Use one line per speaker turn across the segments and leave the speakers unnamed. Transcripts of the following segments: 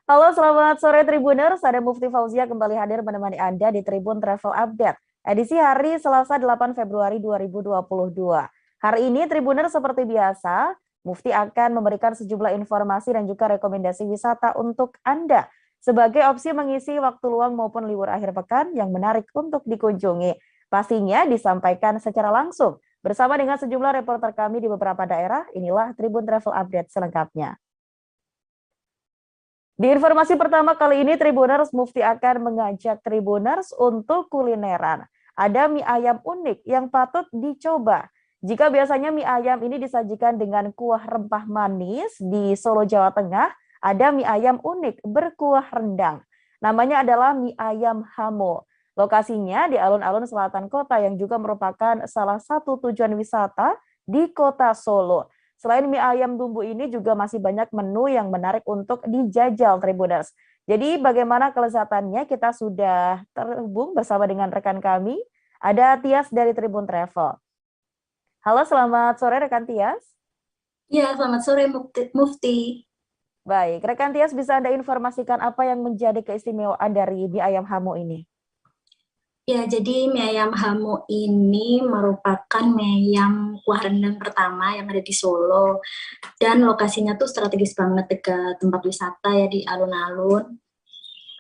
Halo, selamat sore Tribuners. Saya Mufti Fauzia kembali hadir menemani Anda di Tribun Travel Update, edisi hari Selasa 8 Februari 2022. Hari ini Tribuners seperti biasa, Mufti akan memberikan sejumlah informasi dan juga rekomendasi wisata untuk Anda sebagai opsi mengisi waktu luang maupun libur akhir pekan yang menarik untuk dikunjungi. Pastinya disampaikan secara langsung bersama dengan sejumlah reporter kami di beberapa daerah. Inilah Tribun Travel Update selengkapnya. Di informasi pertama kali ini, Tribuners Mufti akan mengajak Tribuners untuk kulineran. Ada mie ayam unik yang patut dicoba. Jika biasanya mie ayam ini disajikan dengan kuah rempah manis di Solo, Jawa Tengah, ada mie ayam unik berkuah rendang. Namanya adalah mie ayam Hamo. Lokasinya di alun-alun selatan kota yang juga merupakan salah satu tujuan wisata di kota Solo. Selain mie ayam bumbu ini juga masih banyak menu yang menarik untuk dijajal Tribuners. Jadi bagaimana kelezatannya kita sudah terhubung bersama dengan rekan kami. Ada Tias dari Tribun Travel. Halo, selamat sore rekan Tias.
Ya, selamat sore Mufti.
Baik, rekan Tias bisa Anda informasikan apa yang menjadi keistimewaan dari mie ayam Hamo ini?
Ya, jadi mie ayam Hamo ini merupakan mie ayam kuah rendang pertama yang ada di Solo. Dan lokasinya tuh strategis banget dekat tempat wisata ya di alun-alun.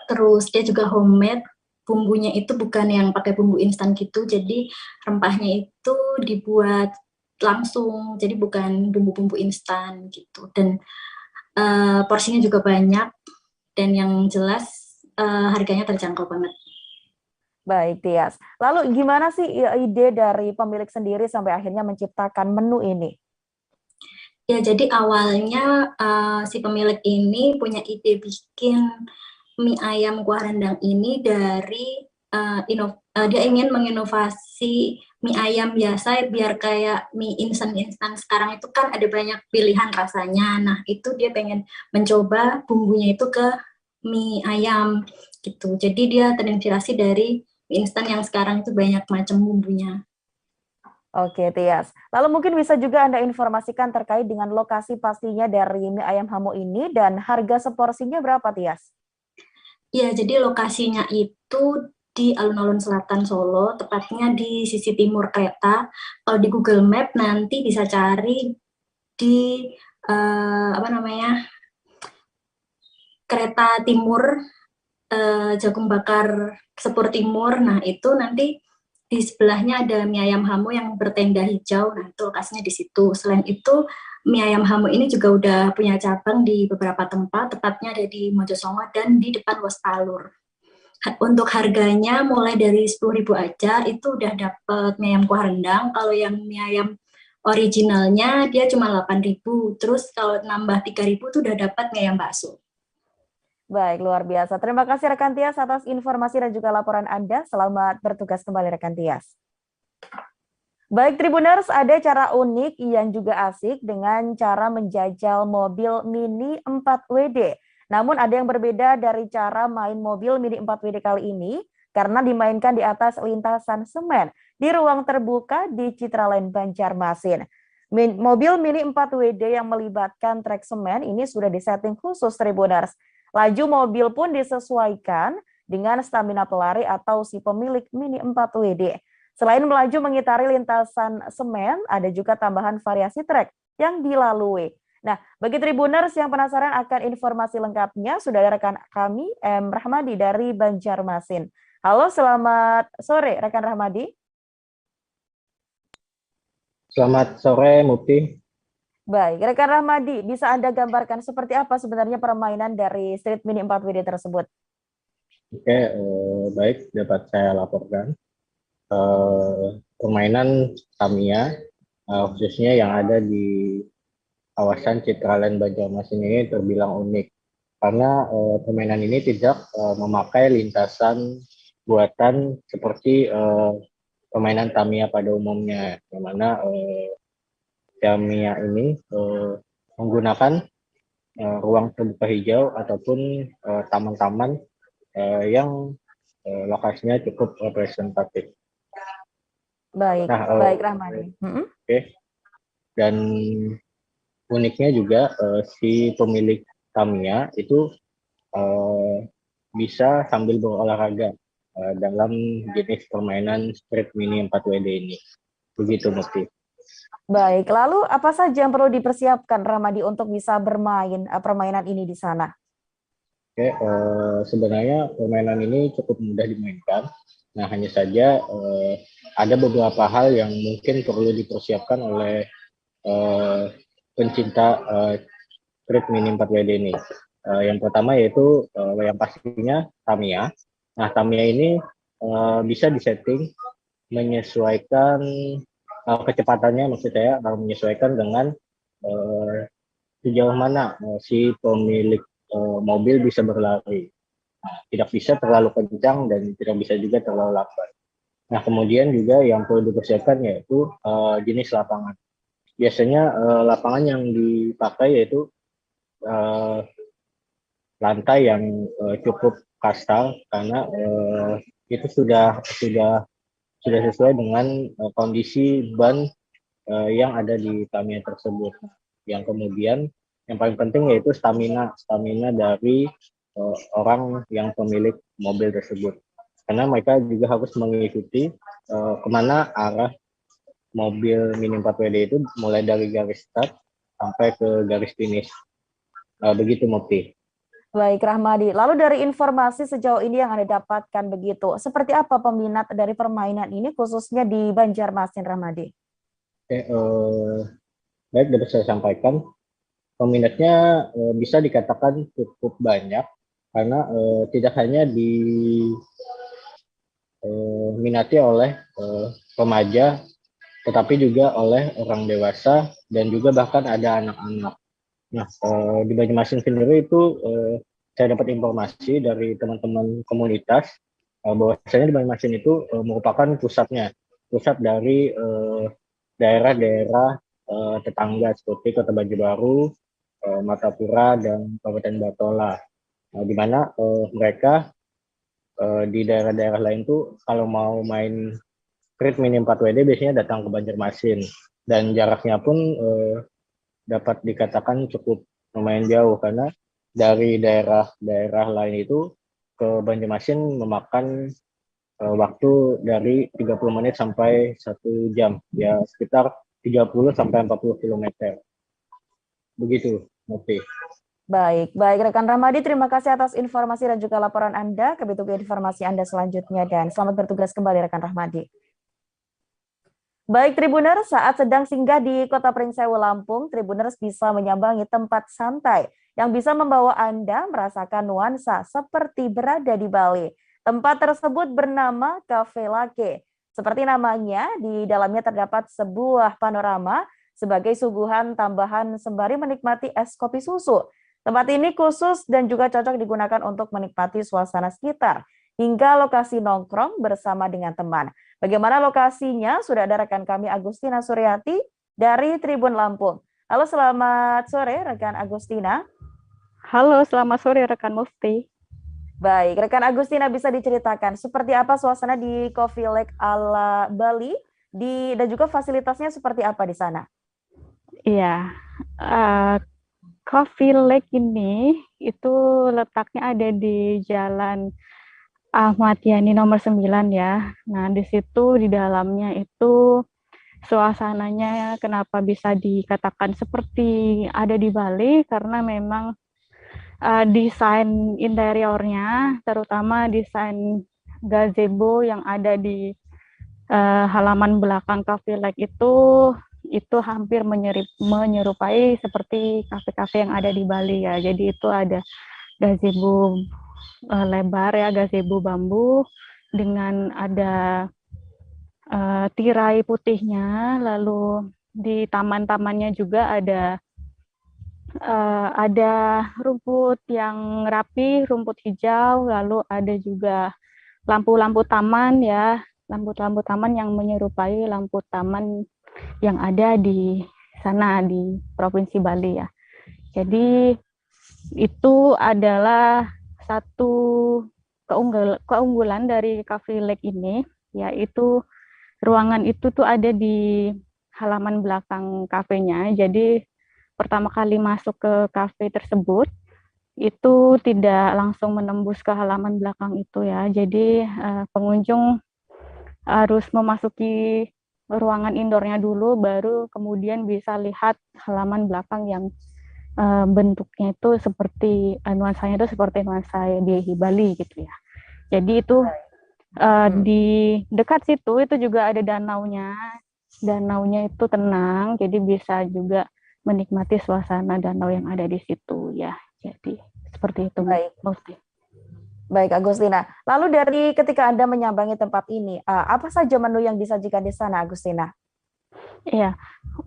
Terus dia juga homemade. Bumbunya itu bukan yang pakai bumbu instan gitu, jadi rempahnya itu dibuat langsung, jadi bukan bumbu-bumbu instan gitu. Dan porsinya juga banyak, dan yang jelas harganya terjangkau banget.
Baik, Tias. Lalu gimana sih ide dari pemilik sendiri sampai akhirnya menciptakan menu ini?
Ya, jadi awalnya si pemilik ini punya ide bikin mie ayam kuah rendang ini dari dia ingin menginovasi mie ayam biasa biar kayak mie instan-instan sekarang itu kan ada banyak pilihan rasanya. Nah, itu dia pengen mencoba bumbunya itu ke mie ayam gitu. Jadi dia terinspirasi dari mie instan yang sekarang itu banyak macam bumbunya.
Oke, Tias. Lalu mungkin bisa juga Anda informasikan terkait dengan lokasi pastinya dari mie ayam Hamo ini dan harga seporsinya berapa, Tias?
Ya, jadi lokasinya itu di alun-alun selatan Solo, tepatnya di sisi timur kereta. Kalau di Google Map nanti bisa cari di apa namanya, kereta timur, Jagung Bakar Sepur Timur. Nah, itu nanti di sebelahnya ada mie ayam Hamo yang bertenda hijau. Nah, itu lokasinya di situ. Selain itu, mie ayam Hamo ini juga udah punya cabang di beberapa tempat, tepatnya ada di Mojosongo dan di depan Wospalur. Untuk harganya mulai dari 10.000 aja itu udah dapet mie ayam kuah rendang. Kalau yang mie ayam originalnya dia cuma 8.000. Terus kalau nambah 3.000 tuh udah dapat mie ayam bakso.
Baik, luar biasa. Terima kasih rekan Tias atas informasi dan juga laporan Anda. Selamat bertugas kembali rekan Tias. Baik Tribuners, ada cara unik yang juga asik dengan cara menjajal mobil Mini 4WD. Namun ada yang berbeda dari cara main mobil Mini 4WD kali ini karena dimainkan di atas lintasan semen di ruang terbuka di Citraland Banjarmasin. Mobil Mini 4WD yang melibatkan trek semen ini sudah disetting khusus Tribuners. Laju mobil pun disesuaikan dengan stamina pelari atau si pemilik Mini 4WD. Selain melaju mengitari lintasan semen, ada juga tambahan variasi trek yang dilalui. Nah, bagi Tribuners yang penasaran akan informasi lengkapnya, sudah ada rekan kami, M. Rahmadi dari Banjarmasin. Halo, selamat sore rekan Rahmadi.
Selamat sore, Mufti.
Baik, rekan Rahmadi, bisa Anda gambarkan seperti apa sebenarnya permainan dari Street Mini 4WD tersebut?
Oke, baik, dapat saya laporkan. Permainan Tamiya, khususnya yang ada di kawasan Citraland Banjarmasin ini terbilang unik. Karena permainan ini tidak memakai lintasan buatan seperti permainan Tamiya pada umumnya, di mana Tamiya ini menggunakan ruang terbuka hijau ataupun taman-taman yang lokasinya cukup representatif.
Baik,
Nah,
baik Rahmadi.
oke. Dan uniknya juga si pemilik Tamiya itu eh, bisa sambil berolahraga dalam jenis permainan Street Mini 4WD ini. Begitu, Mufti.
Baik, lalu apa saja yang perlu dipersiapkan Ramadi untuk bisa bermain permainan ini di sana?
Oke, sebenarnya permainan ini cukup mudah dimainkan. Nah, hanya saja ada beberapa hal yang mungkin perlu dipersiapkan oleh pencinta Street Mini 4WD ini. Yang pertama yaitu yang pastinya Tamiya. Nah, Tamiya ini bisa disetting menyesuaikan kecepatannya, maksud saya menyesuaikan dengan sejauh mana si pemilik mobil bisa berlari. Tidak bisa terlalu kencang dan tidak bisa juga terlalu lambat. Nah, kemudian juga yang perlu dipersiapkan yaitu jenis lapangan. Biasanya lapangan yang dipakai yaitu lantai yang cukup kasar karena itu sudah sesuai dengan kondisi ban yang ada di Tamiya tersebut. Yang kemudian yang paling penting yaitu stamina dari orang yang pemilik mobil tersebut. Karena mereka juga harus mengikuti kemana arah mobil Mini 4WD itu mulai dari garis start sampai ke garis finish. Begitu, Mufti.
Baik, Rahmadi. Lalu dari informasi sejauh ini yang Anda dapatkan begitu, seperti apa peminat dari permainan ini khususnya di Banjarmasin, Rahmadi?
Oke, baik, dapat saya sampaikan. Peminatnya bisa dikatakan cukup banyak karena tidak hanya diminati oleh remaja, tetapi juga oleh orang dewasa dan juga bahkan ada anak-anak. Nah, di Banjarmasin sendiri itu saya dapat informasi dari teman-teman komunitas bahwasanya di Banjarmasin itu merupakan pusat dari daerah-daerah tetangga seperti Kota Banjarbaru, Martapura, dan Kabupaten Batola. Di mana mereka di daerah-daerah lain tuh kalau mau main Street Mini 4WD biasanya datang ke Banjarmasin dan jaraknya pun dapat dikatakan cukup lumayan jauh karena dari daerah-daerah lain itu ke Banjarmasin memakan waktu dari 30 menit sampai 1 jam, ya sekitar 30 sampai 40 km. Begitu, Mufti.
Baik, rekan Ramadi, terima kasih atas informasi dan juga laporan Anda. Kami tunggu informasi Anda selanjutnya dan selamat bertugas kembali rekan Rahmadi. Baik Tribuners, saat sedang singgah di Kota Pringsewu, Lampung, Tribuners bisa menyambangi tempat santai yang bisa membawa Anda merasakan nuansa seperti berada di Bali. Tempat tersebut bernama Cafe Lake. Seperti namanya, di dalamnya terdapat sebuah panorama sebagai suguhan tambahan sembari menikmati es kopi susu. Tempat ini khusus dan juga cocok digunakan untuk menikmati suasana sekitar hingga lokasi nongkrong bersama dengan teman. Bagaimana lokasinya? Sudah ada rekan kami Agustina Suryati dari Tribun Lampung. Halo, selamat sore rekan Agustina.
Halo, selamat sore rekan Mufti.
Baik, rekan Agustina bisa diceritakan seperti apa suasana di Coffee Lake ala Bali dan juga fasilitasnya seperti apa di sana?
Iya, Coffee Lake ini itu letaknya ada di Jalan Ahmad Yani nomor 9 ya. Nah, di situ di dalamnya itu suasananya kenapa bisa dikatakan seperti ada di Bali karena memang desain interiornya, terutama desain gazebo yang ada di halaman belakang Cafe Lake itu hampir menyerupai seperti kafe-kafe yang ada di Bali ya. Jadi itu ada gazebo lebar ya, gazebo bambu dengan ada tirai putihnya, lalu di taman-tamannya juga ada rumput yang rapi, rumput hijau, lalu ada juga lampu-lampu taman ya, lampu-lampu taman yang menyerupai lampu taman yang ada di sana di Provinsi Bali ya. Jadi itu adalah satu keunggulan dari Cafe Lake ini, yaitu ruangan itu tuh ada di halaman belakang kafenya. Jadi pertama kali masuk ke kafe tersebut itu tidak langsung menembus ke halaman belakang itu ya. Jadi pengunjung harus memasuki ruangan indoornya dulu, baru kemudian bisa lihat halaman belakang yang bentuknya itu seperti nuansanya itu seperti nuansa di Bali gitu ya. Jadi itu di dekat situ itu juga ada danaunya. Danaunya itu tenang, jadi bisa juga menikmati suasana danau yang ada di situ ya. Jadi seperti itu.
Baik.
Mufti.
Baik, Agustina. Lalu dari ketika Anda menyambangi tempat ini, apa saja menu yang disajikan di sana, Agustina?
Iya,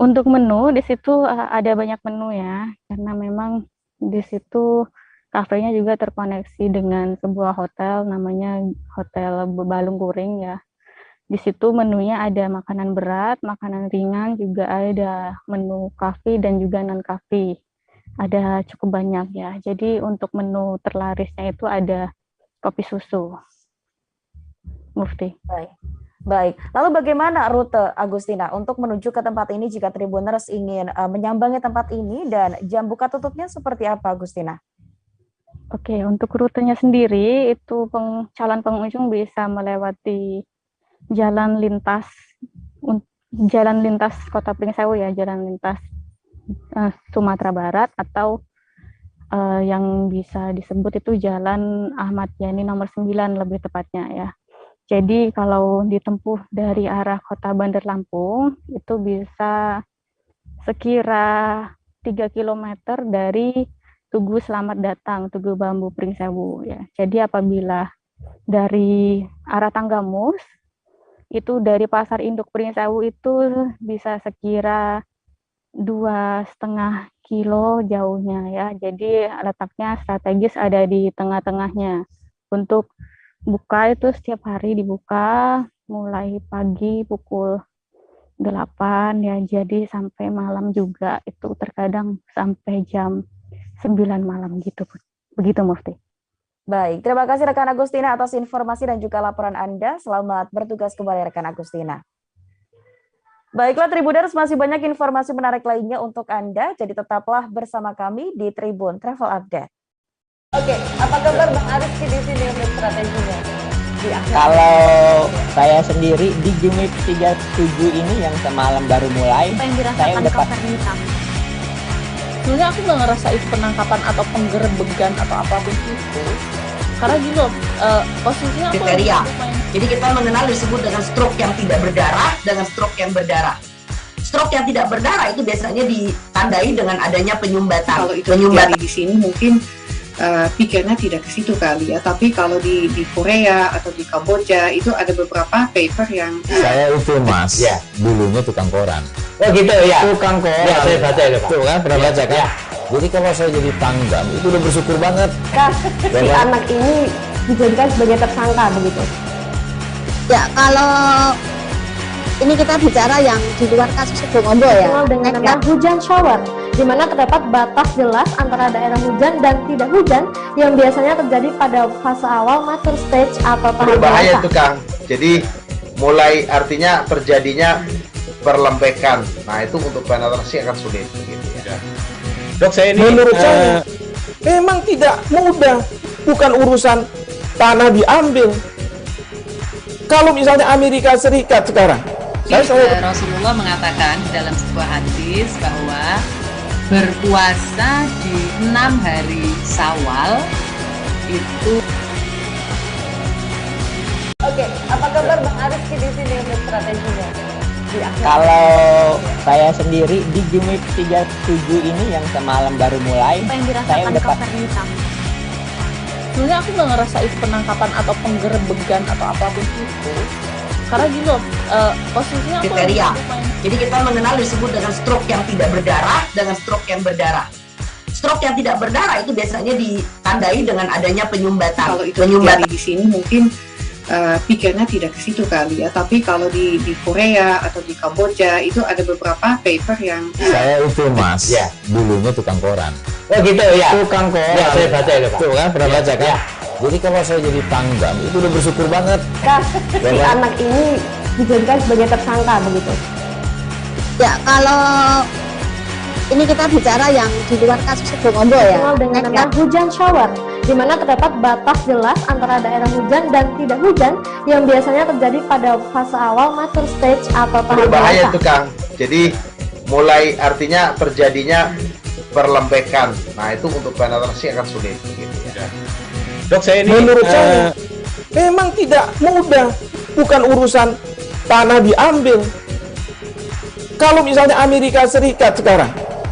untuk menu di situ ada banyak menu ya, karena memang di situ kafenya juga terkoneksi dengan sebuah hotel namanya Hotel Balung Kuring ya. Di situ menunya ada makanan berat, makanan ringan, juga ada menu kafe dan juga non kafe. Ada cukup banyak ya. Jadi untuk menu terlarisnya itu ada kopi susu. Mufti.
Baik. Lalu bagaimana rute Agustina untuk menuju ke tempat ini jika Tribuners ingin menyambangi tempat ini, dan jam buka tutupnya seperti apa, Agustina?
Oke, untuk rutenya sendiri itu calon pengunjung bisa melewati jalan lintas Kota Pringsewu ya, jalan lintas Sumatera Barat, atau yang bisa disebut itu Jalan Ahmad Yani nomor 9 lebih tepatnya ya. Jadi kalau ditempuh dari arah Kota Bandar Lampung itu bisa sekira 3 km dari Tugu Selamat Datang, Tugu Bambu Pringsewu ya. Jadi apabila dari arah Tanggamus itu dari Pasar Induk Pringsewu itu bisa sekira 2,5 kilo jauhnya ya. Jadi letaknya strategis ada di tengah-tengahnya. Untuk buka itu setiap hari dibuka mulai pagi pukul 8 ya, jadi sampai malam juga, itu terkadang sampai jam 9 malam gitu. Begitu Mufti.
Baik, terima kasih rekan Agustina atas informasi dan juga laporan Anda. Selamat bertugas kembali rekan Agustina. Baiklah Tribuners, masih banyak informasi menarik lainnya untuk Anda, jadi tetaplah bersama kami di Tribun Travel Update. Oke, apa kabar Bang Aris di sini untuk strateginya?
Kalau saya sendiri di Jumit 37 ini yang semalam baru mulai, saya udah
sebenarnya aku nggak ngerasa itu penangkapan atau penggerebegan atau apapun itu, karena gini loh, posisinya aku
kriteria. Jadi kita mengenal disebut dengan stroke yang tidak berdarah dengan stroke yang berdarah. Stroke yang tidak berdarah itu biasanya ditandai dengan adanya penyumbatan.
Kalau itu terjadi di sini mungkin pikirnya tidak ke situ kali ya, tapi kalau di Korea atau di Kamboja itu ada beberapa paper yang
saya itu Mas, ya, dulunya tukang koran.
Oh gitu ya.
Tukang koran.
Ya, saya baca itu Pak.
Tuh kan pernah baca kan?
Ya.
Jadi kalau saya jadi tanggam itu udah bersyukur banget.
Si anak ini dijadikan sebagai tersangka begitu.
Ya, kalau ini kita bicara yang di luar kasus Situbondo ya.
Dengan nama hujan shower, di mana terdapat batas jelas antara daerah hujan dan tidak hujan yang biasanya terjadi pada fase awal mature stage atau tahap
berbahaya itu Kang. Jadi mulai artinya terjadinya perlembekan. Nah itu untuk penetrasi akan sulit begitu ya.
Dok, saya ini menurut saya memang tidak mudah, bukan urusan tanah diambil. Kalau misalnya Amerika Serikat sekarang,
Rasulullah mengatakan dalam sebuah hadis bahwa berpuasa di 6 hari Syawal itu.
Oke, apa kabar Bang Aris di sini untuk strateginya?
Kalau saya sendiri di Jumit 37 ini yang semalam baru mulai, saya udah
sebenarnya aku nggak ngerasa itu penangkapan atau penggerebegan atau apapun itu, karena gini loh, posisinya aku
kriteria. Jadi kita mengenal disebut dengan stroke yang tidak berdarah dengan stroke yang berdarah. Stroke yang tidak berdarah itu biasanya ditandai dengan adanya penyumbatan.
Kalau itu terjadi di sini mungkin pikirnya tidak ke situ kali ya, tapi kalau di Korea atau di Kamboja itu ada beberapa paper yang
saya itu Mas, ya, dulunya tukang koran.
Oh gitu ya.
Tukang koran.
Ya, saya baca itu Pak.
Tuh kan pernah baca kan?
Ya.
Jadi kalau saya jadi tanggam itu udah bersyukur banget.
Si anak ini dijadikan sebagai tersangka begitu.
Ya, kalau Ini kita bicara yang di luar kasus Sebongombo ya.
Dikenal dengan nama hujan shower, di mana terdapat batas jelas antara daerah hujan dan tidak hujan yang biasanya terjadi pada fase awal mature stage atau tahap
berbahaya
dewasa.
itu Kang. Jadi mulai artinya terjadinya perlembekan. Nah itu untuk penetrasi akan sulit. Gitu ya.
Dok, saya ini menurut saya memang tidak mudah, bukan urusan tanah diambil. Kalau misalnya Amerika Serikat sekarang,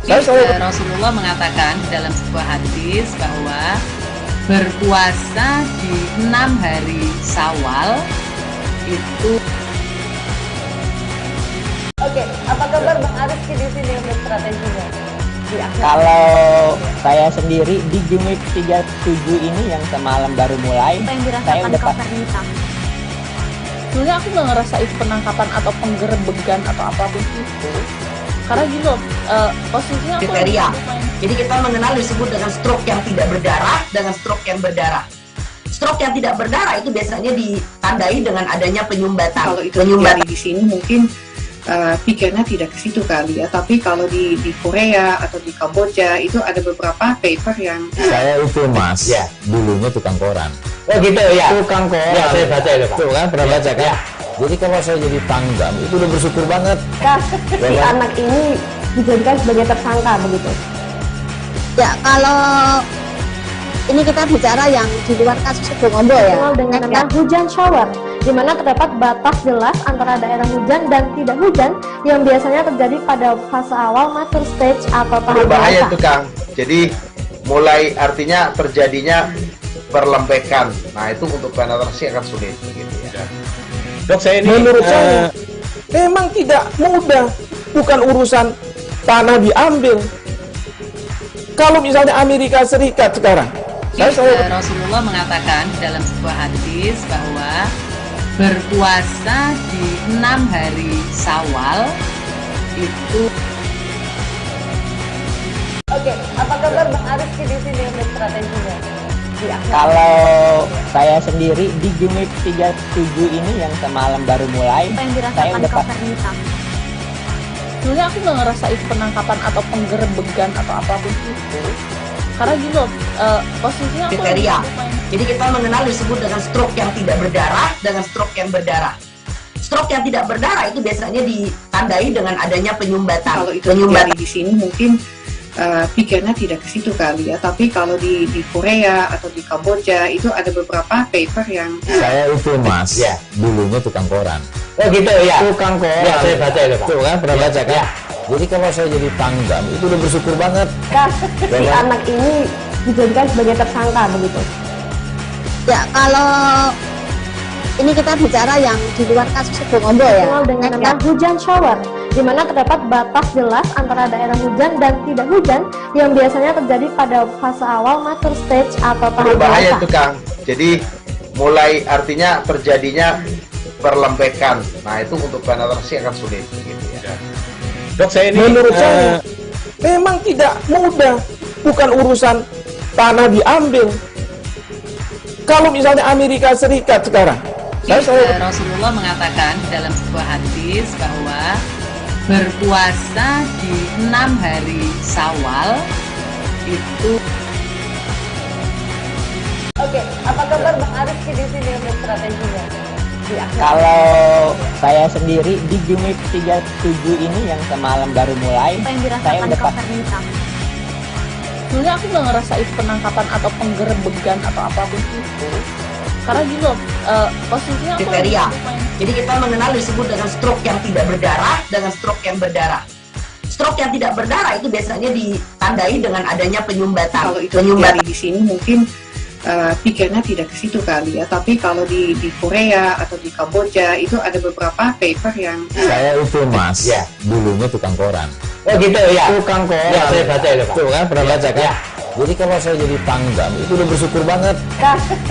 Rasulullah mengatakan dalam sebuah hadis bahwa berpuasa di 6 hari Syawal itu.
Oke, apa kabar Bang Ariski di sini untuk strateginya?
Kalau saya sendiri di Jumit 37 ini yang semalam baru mulai, saya udah
Sebenarnya aku nggak ngerasa itu penangkapan atau penggerebegan atau apapun itu. Karena gini loh, posisinya aku
kriteria. Jadi kita mengenal disebut dengan stroke yang tidak berdarah dengan stroke yang berdarah. Stroke yang tidak berdarah itu biasanya ditandai dengan adanya penyumbatan.
Kalau itu terjadi di sini mungkin pikirnya tidak ke situ kali ya. Tapi kalau di Korea atau di Kamboja itu ada beberapa paper yang
Saya itu Mas, dulunya tukang koran.
Oh gitu ya.
Tukang koran.
Ya, saya baca itu Pak.
Tuh kan, pernah baca kan?
Ya.
Jadi kalau saya jadi tanggam, itu udah bersyukur banget.
Si anak ini dijadikan sebagai tersangka begitu.
Ya, kalau ini kita bicara yang di luar kasus Sebongombo ya.
Dikenal dengan nama hujan shower, di mana terdapat batas jelas antara daerah hujan dan tidak hujan yang biasanya terjadi pada fase awal mature stage atau tahap
berbahaya
dewasa.
itu Kang. Jadi mulai artinya terjadinya perlembekan. Nah itu untuk penetrasi akan sulit. Gitu ya.
Dok, saya ini menurut saya memang tidak mudah, bukan urusan tanah diambil. Kalau misalnya Amerika Serikat sekarang,
Rasulullah mengatakan dalam sebuah hadis bahwa berpuasa di 6 hari Syawal itu.
Oke, apa kabar Bang Ariski di sini untuk strateginya?
Kalau saya sendiri di Jumit 37 ini yang semalam baru mulai, saya udah
Sebenarnya aku nggak ngerasa itu penangkapan atau penggerebegan atau apapun itu. Karena gini loh, posisinya aku
kriteria. Jadi kita mengenal disebut dengan stroke yang tidak berdarah dengan stroke yang berdarah. Stroke yang tidak berdarah itu biasanya ditandai dengan adanya penyumbatan.
kalau itu terjadi di sini mungkin pikirnya tidak ke situ kali ya. Tapi kalau di Korea atau di Kamboja itu ada beberapa paper yang
Saya itu Mas, dulunya tukang koran.
Oh gitu ya.
Tukang koran.
Ya, saya baca itu Pak.
Tuh kan, pernah baca kan?
Ya.
Jadi kalau saya jadi tanggam, itu udah bersyukur banget.
Si anak ini dijadikan sebagai tersangka begitu.
Ya, kalau ini kita bicara yang di luar kasus Sebongombo ya.
Dikenal dengan nama hujan shower, di mana terdapat batas jelas antara daerah hujan dan tidak hujan yang biasanya terjadi pada fase awal mature stage atau tahap
berbahaya
dewasa.
itu Kang. Jadi mulai artinya terjadinya perlembekan. Nah itu untuk penetrasi akan sulit. Gitu ya.
Dok, saya ini menurut saya memang tidak mudah, bukan urusan tanah diambil. Kalau misalnya Amerika Serikat sekarang,
Rasulullah mengatakan dalam sebuah hadis bahwa berpuasa di 6 hari Syawal itu.
Oke, apa kabar Bang Ariski di sini untuk strateginya?
Kalau saya sendiri di Jumit 37 ini yang semalam baru mulai, saya udah
Sebenarnya aku nggak ngerasa itu penangkapan atau penggerebegan atau apapun itu. Karena gini loh, posisinya aku
kriteria. Jadi kita mengenal disebut dengan stroke yang tidak berdarah dengan stroke yang berdarah. Stroke yang tidak berdarah itu biasanya ditandai dengan adanya penyumbatan.
kalau itu terjadi di sini mungkin pikirnya tidak ke situ kali ya. Tapi kalau di Korea atau di Kamboja itu ada beberapa paper yang
Saya itu Mas, dulunya tukang koran.
Oh gitu ya.
Tukang koran.
Ya, saya baca itu Pak.
Tuh kan, pernah baca kan?
Ya.
Jadi kalau saya jadi tanggam, itu udah bersyukur banget.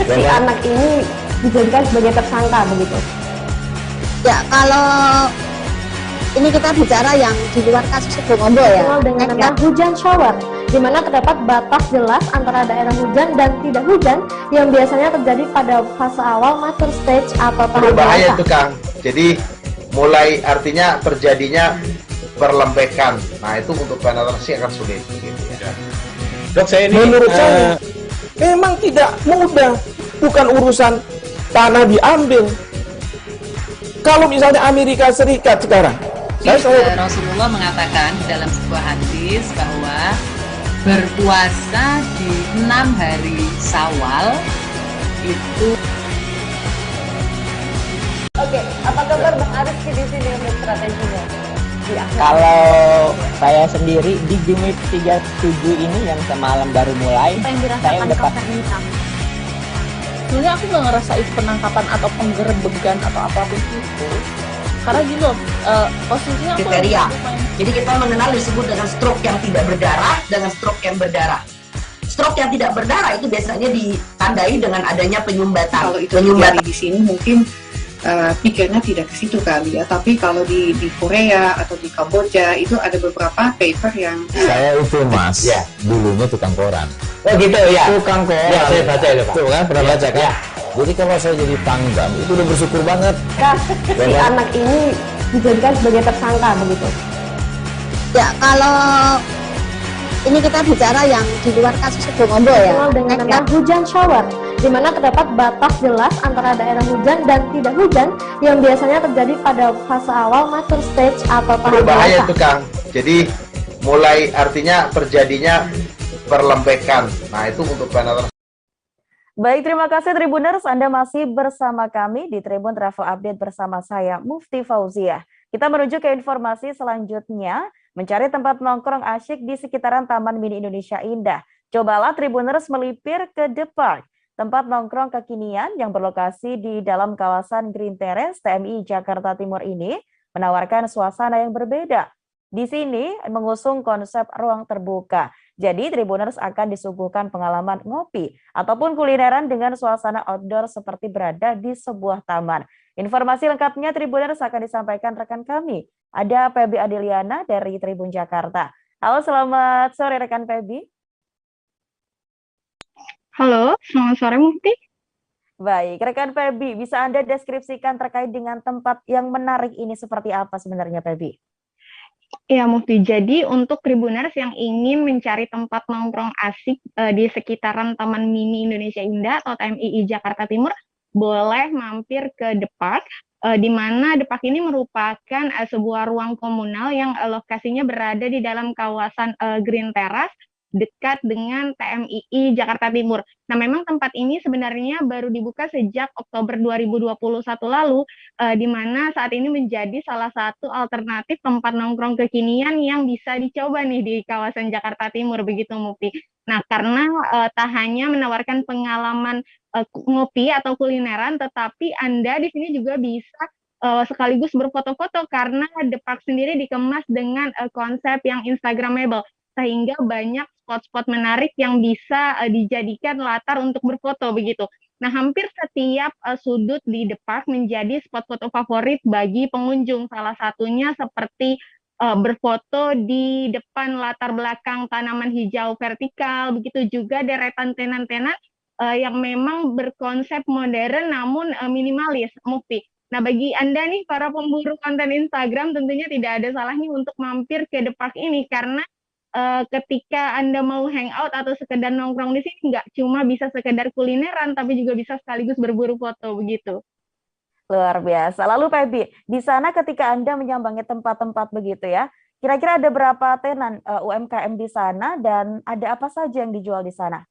Si anak ini dijadikan sebagai tersangka begitu.
Ya, kalau ini kita bicara yang di luar kasus Sebongombo ya.
Dikenal dengan nama hujan shower, di mana terdapat batas jelas antara daerah hujan dan tidak hujan yang biasanya terjadi pada fase awal mature stage atau tahap
berbahaya
dewasa.
itu Kang. Jadi mulai artinya terjadinya berlembekan. Nah, itu untuk penetrasi akan sulit gitu ya.
Dok, saya ini menurut saya memang tidak mudah, bukan urusan tanah diambil. Kalau misalnya Amerika Serikat sekarang,
Rasulullah mengatakan dalam sebuah hadis bahwa berpuasa di 6 hari Syawal itu.
Oke, apa kabar Bang Ariski di sini untuk strateginya?
Kalau saya sendiri di Jumip 37 ini yang semalam baru mulai, saya udah pasti.
Sebenarnya aku nggak ngerasain penangkapan atau penggerebegan atau apapun itu. Karena gini loh, posisinya aku
kriteria. Jadi kita mengenal disebut dengan stroke yang tidak berdarah dengan stroke yang berdarah. Stroke yang tidak berdarah itu biasanya ditandai dengan adanya penyumbatan.
Kalau itu terjadi di sini mungkin pikirnya tidak ke situ kali ya, tapi kalau di Korea atau di Kamboja itu ada beberapa paper yang
saya itu mas, ya, dulunya tukang koran.
Oh gitu ya.
Tukang koran.
Ya, saya baca itu Pak.
Tuh kan pernah baca kan?
Ya.
Jadi kalau saya jadi pangdam itu udah bersyukur banget.
Si anak ini dijadikan sebagai tersangka begitu.
Ya kalau ini kita bicara yang di luar kasus Sebongombo ya.
Dengan nama hujan shower, di mana terdapat batas jelas antara daerah hujan dan tidak hujan yang biasanya terjadi pada fase awal mature stage atau tahap
berbahaya
dewasa.
itu Kang. Jadi mulai artinya terjadinya perlembekan. Nah, itu untuk penetrasi.
Baik, terima kasih Tribuners. Anda masih bersama kami di Tribun Travel Update bersama saya, Mufti Fauziah. Kita menuju ke informasi selanjutnya, mencari tempat nongkrong asyik di sekitaran Taman Mini Indonesia Indah. Cobalah Tribuners melipir ke The Park, tempat nongkrong kekinian yang berlokasi di dalam kawasan Green Terrace TMI Jakarta Timur ini menawarkan suasana yang berbeda. Di sini mengusung konsep ruang terbuka. Jadi Tribuners akan disuguhkan pengalaman ngopi ataupun kulineran dengan suasana outdoor seperti berada di sebuah taman. Informasi lengkapnya Tribuners akan disampaikan rekan kami. Ada Pebi Adeliana dari Tribun Jakarta. Halo, selamat sore rekan Pebi.
Halo, selamat sore Mufti.
Baik, rekan Pebi, bisa Anda deskripsikan terkait dengan tempat yang menarik ini seperti apa sebenarnya Pebi?
Ya Mufti, jadi untuk Tribuners yang ingin mencari tempat nongkrong asik di sekitaran Taman Mini Indonesia Indah atau TMII Jakarta Timur, boleh mampir ke The Park, di mana The Park ini merupakan sebuah ruang komunal yang lokasinya berada di dalam kawasan Green Terrace, dekat dengan TMII Jakarta Timur. Nah, memang tempat ini sebenarnya baru dibuka sejak Oktober 2021 lalu, di mana saat ini menjadi salah satu alternatif tempat nongkrong kekinian yang bisa dicoba nih di kawasan Jakarta Timur, begitu Mufti. Nah, karena tak hanya menawarkan pengalaman ngopi atau kulineran, tetapi Anda di sini juga bisa sekaligus berfoto-foto karena The Park sendiri dikemas dengan konsep yang Instagramable, sehingga banyak spot-spot menarik yang bisa dijadikan latar untuk berfoto begitu. Nah, hampir setiap sudut di The Park menjadi spot foto favorit bagi pengunjung. Salah satunya seperti berfoto di depan latar belakang tanaman hijau vertikal, begitu juga deretan tenan-tenan yang memang berkonsep modern namun minimalis, Mufti. Nah, bagi Anda nih para pemburu konten Instagram tentunya tidak ada salahnya untuk mampir ke The Park ini karena ketika Anda mau hangout atau sekedar nongkrong di sini nggak cuma bisa sekedar kulineran tapi juga bisa sekaligus berburu foto begitu.
Luar biasa. Lalu Pebi, di sana ketika Anda menyambangi tempat-tempat begitu ya, kira-kira ada berapa tenan UMKM di sana dan ada apa saja yang dijual di sana?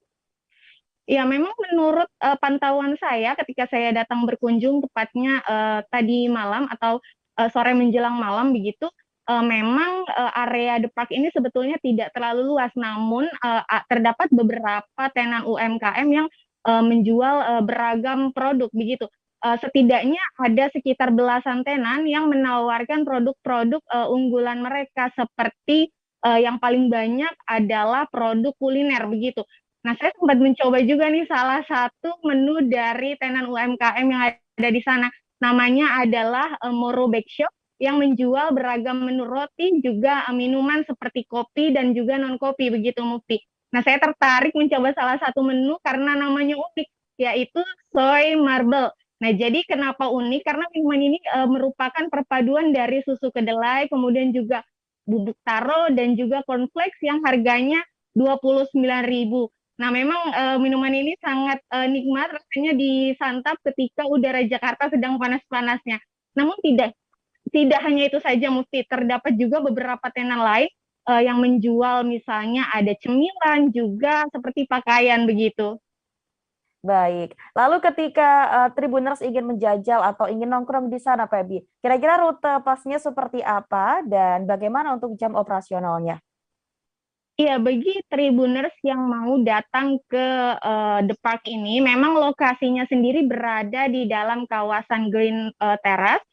Ya, memang menurut pantauan saya ketika saya datang berkunjung tepatnya tadi malam atau sore menjelang malam begitu, memang area The Park ini sebetulnya tidak terlalu luas, namun terdapat beberapa tenan UMKM yang menjual beragam produk begitu. Setidaknya ada sekitar belasan tenan yang menawarkan produk-produk unggulan mereka seperti yang paling banyak adalah produk kuliner begitu. Nah, saya sempat mencoba juga nih salah satu menu dari tenan UMKM yang ada di sana. Namanya adalah Moro Bake Shop yang menjual beragam menu roti, juga minuman seperti kopi dan juga non-kopi, begitu Mufti. Nah, saya tertarik mencoba salah satu menu karena namanya unik, yaitu Soy Marble. Nah, jadi kenapa unik? Karena minuman ini merupakan perpaduan dari susu kedelai, kemudian juga bubuk taro dan juga cornflakes yang harganya 29.000. Nah, memang minuman ini sangat nikmat rasanya disantap ketika udara Jakarta sedang panas-panasnya. Namun tidak hanya itu saja, Mufti, terdapat juga beberapa tenan lain yang menjual, misalnya ada cemilan juga seperti pakaian begitu.
Baik, lalu ketika Tribuners ingin menjajal atau ingin nongkrong di sana, Febi, kira-kira rute pasnya seperti apa dan bagaimana untuk jam operasionalnya?
Iya, bagi Tribuners yang mau datang ke The Park ini, memang lokasinya sendiri berada di dalam kawasan Green Terrace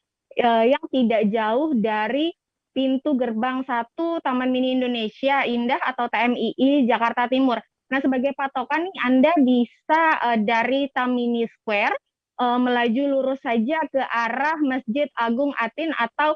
yang tidak jauh dari pintu gerbang 1 Taman Mini Indonesia Indah atau TMII Jakarta Timur. Nah, sebagai patokan nih, Anda bisa dari Tamini Square melaju lurus saja ke arah Masjid Agung Atin atau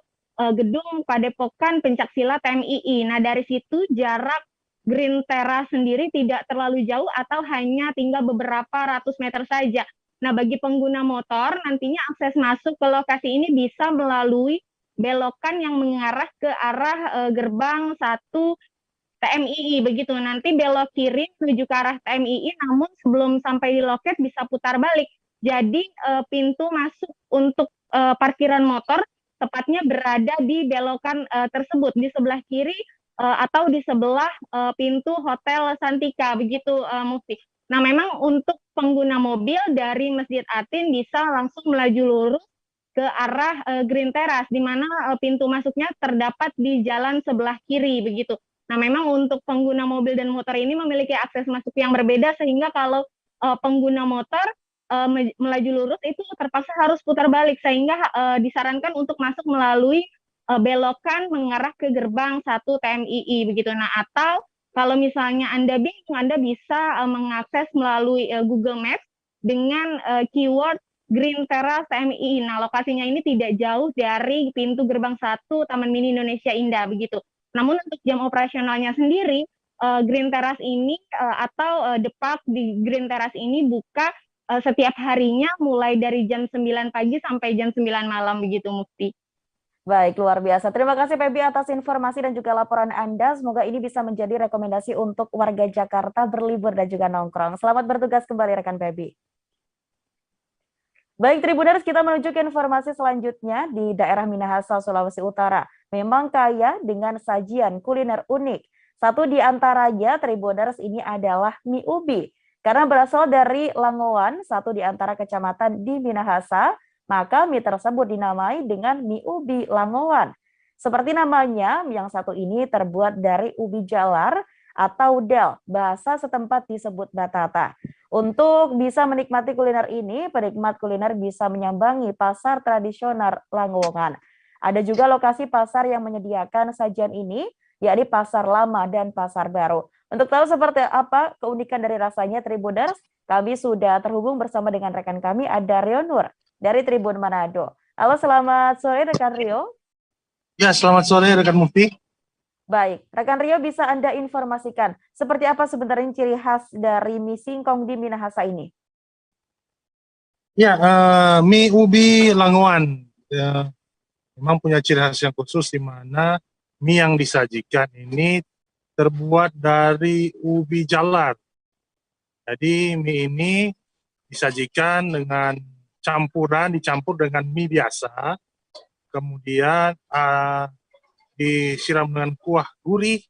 gedung Padepokan Pencaksilat TMII. Nah, dari situ jarak Green Terrace sendiri tidak terlalu jauh atau hanya tinggal beberapa ratus meter saja. Nah, bagi pengguna motor, nantinya akses masuk ke lokasi ini bisa melalui belokan yang mengarah ke arah gerbang 1 TMII begitu. Nanti belok kiri menuju ke arah TMII, namun sebelum sampai di loket bisa putar balik. Jadi pintu masuk untuk parkiran motor tepatnya berada di belokan tersebut di sebelah kiri atau di sebelah pintu Hotel Santika begitu, Mufti. Nah, memang untuk pengguna mobil dari Masjid Atin bisa langsung melaju lurus ke arah Green Terrace, di mana pintu masuknya terdapat di jalan sebelah kiri begitu. Nah, memang untuk pengguna mobil dan motor ini memiliki akses masuk yang berbeda, sehingga kalau pengguna motor melaju lurus itu terpaksa harus putar balik, sehingga disarankan untuk masuk melalui belokan mengarah ke gerbang 1 TMII begitu. Nah, atau kalau misalnya Anda bingung, Anda bisa mengakses melalui Google Maps dengan keyword Green Terrace TMII. Nah, lokasinya ini tidak jauh dari pintu gerbang 1 Taman Mini Indonesia Indah begitu. Namun untuk jam operasionalnya sendiri, Green Terrace ini atau The Park di Green Terrace ini buka setiap harinya mulai dari jam 9 pagi sampai jam 9 malam begitu, Mufti.
Baik, luar biasa. Terima kasih Febi atas informasi dan juga laporan Anda. Semoga ini bisa menjadi rekomendasi untuk warga Jakarta berlibur dan juga nongkrong. Selamat bertugas kembali rekan Febi. Baik Tribuners, kita menuju ke informasi selanjutnya di daerah Minahasa, Sulawesi Utara. Memang kaya dengan sajian kuliner unik. Satu di antaranya Tribuners ini adalah mie ubi. Karena berasal dari Langowan, satu di antara kecamatan di Minahasa, maka mie tersebut dinamai dengan mie ubi Langowan. Seperti namanya, yang satu ini terbuat dari ubi jalar atau del, bahasa setempat disebut batata. Untuk bisa menikmati kuliner ini, penikmat kuliner bisa menyambangi pasar tradisional Langongan. Ada juga lokasi pasar yang menyediakan sajian ini, yakni Pasar Lama dan Pasar Baru. Untuk tahu seperti apa keunikan dari rasanya Tribuners, kami sudah terhubung bersama dengan rekan kami, ada Rio Nur dari Tribun Manado. Halo, selamat sore rekan Rio.
Ya, selamat sore rekan Mufti.
Baik, rekan Rio bisa Anda informasikan seperti apa sebenarnya ciri khas dari mie singkong di Minahasa ini?
Ya, mie ubi Langowan memang punya ciri khas yang khusus, di mana mie yang disajikan ini terbuat dari ubi jalar. Jadi mie ini disajikan dengan dicampur dengan mie biasa, kemudian disiram dengan kuah gurih,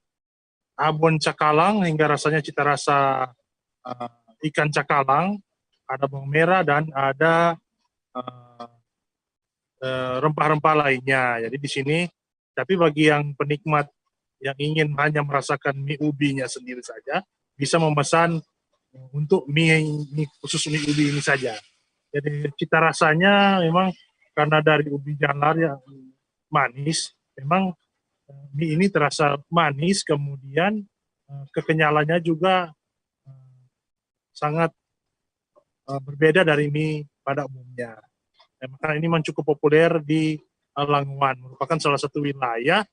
abon cakalang hingga rasanya cita rasa ikan cakalang, ada bawang merah dan ada rempah-rempah lainnya. Jadi di sini, tapi bagi yang penikmat yang ingin hanya merasakan mie ubinya sendiri saja, bisa memesan untuk mie khusus mie ubi ini saja. Jadi cita rasanya memang karena dari ubi jalar yang manis, memang mie ini terasa manis, kemudian kekenyalannya juga sangat berbeda dari mie pada umumnya. Maka ini memang cukup populer di Langowan, merupakan salah satu wilayah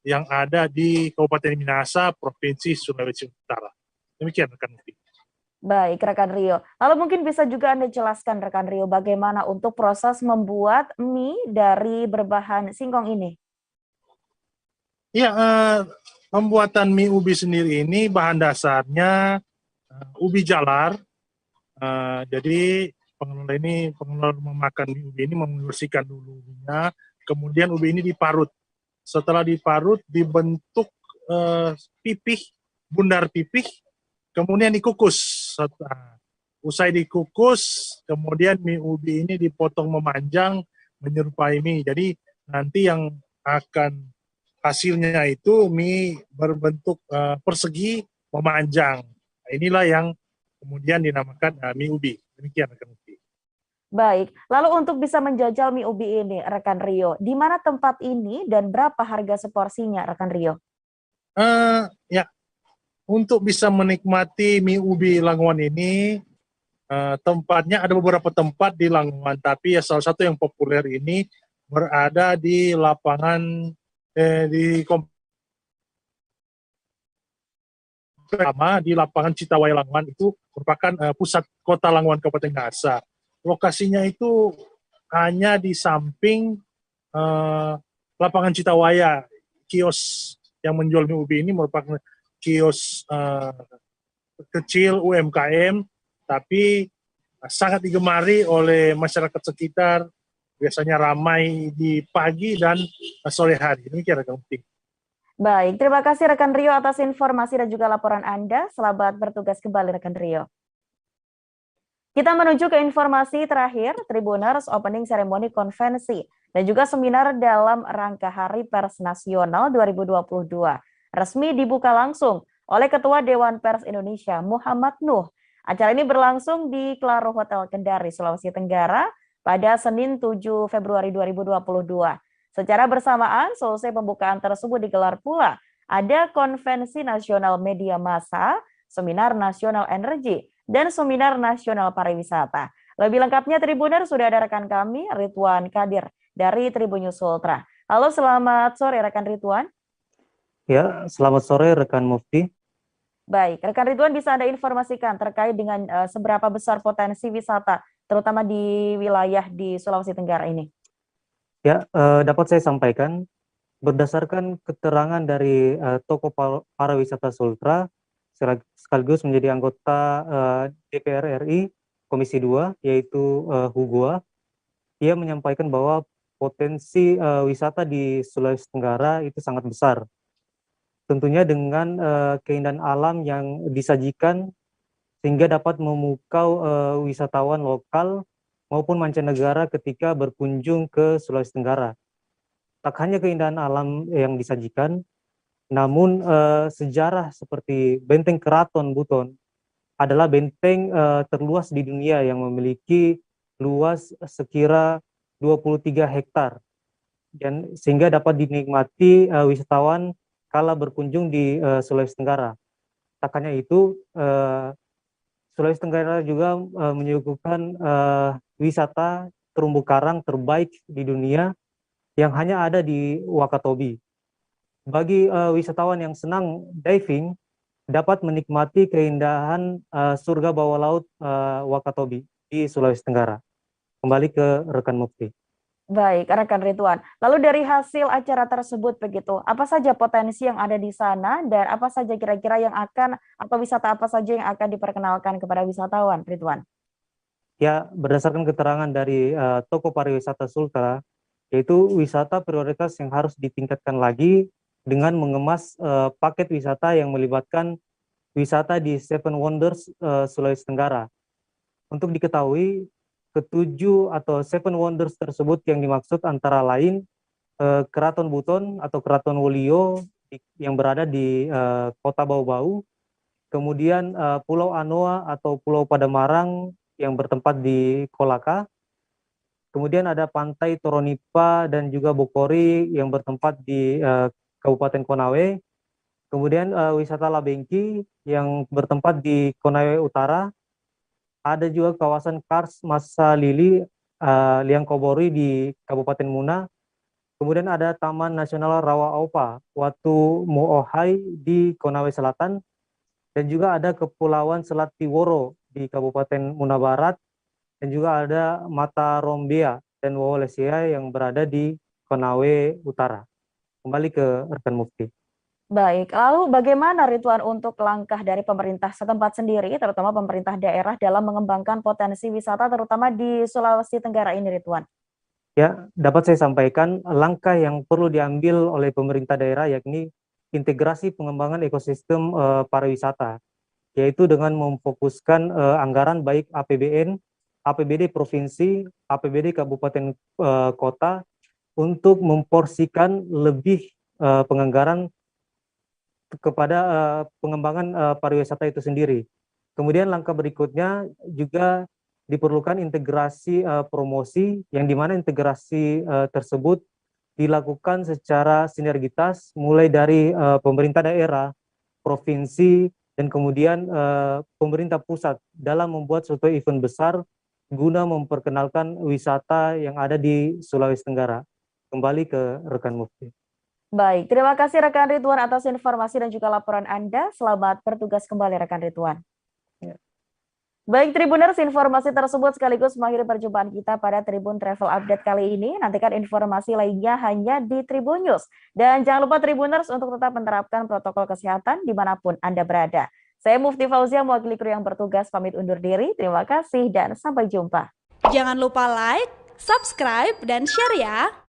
yang ada di Kabupaten Minahasa, Provinsi Sulawesi Utara. Demikian rekan Mufti.
Baik, rekan Rio. Lalu mungkin bisa juga Anda jelaskan, rekan Rio, bagaimana untuk proses membuat mie dari berbahan singkong ini?
Ya, pembuatan mie ubi sendiri ini bahan dasarnya ubi jalar. Jadi pengelola memakan mie ubi ini membersihkan dulu ubinya, kemudian ubi ini diparut. Setelah diparut dibentuk pipih, bundar pipih, kemudian dikukus. Usai dikukus, kemudian mie ubi ini dipotong memanjang menyerupai mie. Jadi nanti yang akan hasilnya itu mie berbentuk persegi memanjang. Nah, inilah yang kemudian dinamakan mie ubi. Demikian rekan ubi.
Baik, lalu untuk bisa menjajal mie ubi ini, rekan Rio, di mana tempat ini dan berapa harga seporsinya, rekan Rio?
Ya, untuk bisa menikmati mie ubi Lamongan ini, tempatnya ada beberapa tempat di Lamongan, tapi ya salah satu yang populer ini berada di lapangan di lapangan Citawaya Lamongan. Itu merupakan pusat kota Lamongan Kabupaten Minahasa. Lokasinya itu hanya di samping lapangan Citawaya. Kios yang menjual mie ubi ini merupakan kios kecil UMKM, tapi sangat digemari oleh masyarakat sekitar. Biasanya ramai di pagi dan sore hari. Demikian rekan ubi.
Baik, terima kasih rekan Rio atas informasi dan juga laporan Anda. Selamat bertugas kembali rekan Rio. Kita menuju ke informasi terakhir, Tribuners Opening Ceremony Konvensi dan juga seminar dalam rangka Hari Pers Nasional 2022 resmi dibuka langsung oleh Ketua Dewan Pers Indonesia Muhammad Nuh. Acara ini berlangsung di Claro Hotel Kendari, Sulawesi Tenggara pada Senin 7 Februari 2022. Secara bersamaan, selesai pembukaan tersebut digelar pula ada Konvensi Nasional Media Massa, Seminar Nasional Energi, dan Seminar Nasional Pariwisata. Lebih lengkapnya Tribuner sudah ada rekan kami, Ridwan Kadir dari Tribun News Ultra. Halo, selamat sore rekan Ridwan.
Ya, selamat sore rekan Mufti.
Baik, rekan Ridwan bisa Anda informasikan terkait dengan seberapa besar potensi wisata, terutama di wilayah di Sulawesi Tenggara ini?
Ya, dapat saya sampaikan, berdasarkan keterangan dari Toko Pariwisata Sultra, sekaligus menjadi anggota DPR RI Komisi 2, yaitu Hugua, ia menyampaikan bahwa potensi wisata di Sulawesi Tenggara itu sangat besar. Tentunya dengan keindahan alam yang disajikan, sehingga dapat memukau wisatawan lokal maupun mancanegara ketika berkunjung ke Sulawesi Tenggara. Tak hanya keindahan alam yang disajikan, namun sejarah seperti Benteng Keraton Buton adalah benteng terluas di dunia yang memiliki luas sekira 23 hektar, dan sehingga dapat dinikmati wisatawan kala berkunjung di Sulawesi Tenggara. Tak hanya itu, Sulawesi Tenggara juga menyuguhkan wisata terumbu karang terbaik di dunia yang hanya ada di Wakatobi. Bagi wisatawan yang senang diving, dapat menikmati keindahan surga bawah laut Wakatobi di Sulawesi Tenggara. Kembali ke rekan Mufti.
Baik, rekan Ridwan. Lalu dari hasil acara tersebut begitu, apa saja potensi yang ada di sana dan apa saja kira-kira yang akan atau wisata apa saja yang akan diperkenalkan kepada wisatawan, Ridwan?
Ya, berdasarkan keterangan dari Toko Pariwisata Sultra, yaitu wisata prioritas yang harus ditingkatkan lagi dengan mengemas paket wisata yang melibatkan wisata di Seven Wonders Sulawesi Tenggara. Untuk diketahui, ketujuh atau Seven Wonders tersebut yang dimaksud antara lain Keraton Buton atau Keraton Wolio yang berada di Kota Bau-Bau, kemudian Pulau Anoa atau Pulau Padamarang yang bertempat di Kolaka, kemudian ada Pantai Toronipa dan juga Bokori yang bertempat di Kabupaten Konawe, kemudian wisata Labengki yang bertempat di Konawe Utara, ada juga kawasan Kars Masa Lili Liang Kobori di Kabupaten Muna, kemudian ada Taman Nasional Rawa Aupa Watu Moohai di Konawe Selatan, dan juga ada Kepulauan Selat Tiworo di Kabupaten Muna Barat, dan juga ada Mata Rombea dan Wolesia yang berada di Konawe Utara. Kembali ke rekan Mufti.
Baik, lalu bagaimana Ridwan untuk langkah dari pemerintah setempat sendiri, terutama pemerintah daerah dalam mengembangkan potensi wisata terutama di Sulawesi Tenggara ini, Ridwan?
Ya, dapat saya sampaikan langkah yang perlu diambil oleh pemerintah daerah yakni integrasi pengembangan ekosistem pariwisata, yaitu dengan memfokuskan anggaran baik APBN, APBD provinsi, APBD kabupaten kota untuk memporsikan lebih penganggaran kepada pengembangan pariwisata itu sendiri. Kemudian langkah berikutnya juga diperlukan integrasi promosi, yang dimana integrasi tersebut dilakukan secara sinergitas mulai dari pemerintah daerah, provinsi, dan kemudian pemerintah pusat dalam membuat suatu event besar guna memperkenalkan wisata yang ada di Sulawesi Tenggara. Kembali ke rekan Mufti.
Baik, terima kasih rekan Ridwan atas informasi dan juga laporan Anda. Selamat bertugas kembali rekan Ridwan.
Ya.
Baik Tribuners, informasi tersebut sekaligus mengakhiri perjumpaan kita pada Tribun Travel Update kali ini. Nantikan informasi lainnya hanya di Tribun News. Dan jangan lupa Tribuners untuk tetap menerapkan protokol kesehatan dimanapun Anda berada. Saya Mufti Fauzia, mewakili kru yang bertugas, pamit undur diri. Terima kasih dan sampai jumpa.
Jangan lupa like, subscribe, dan share ya.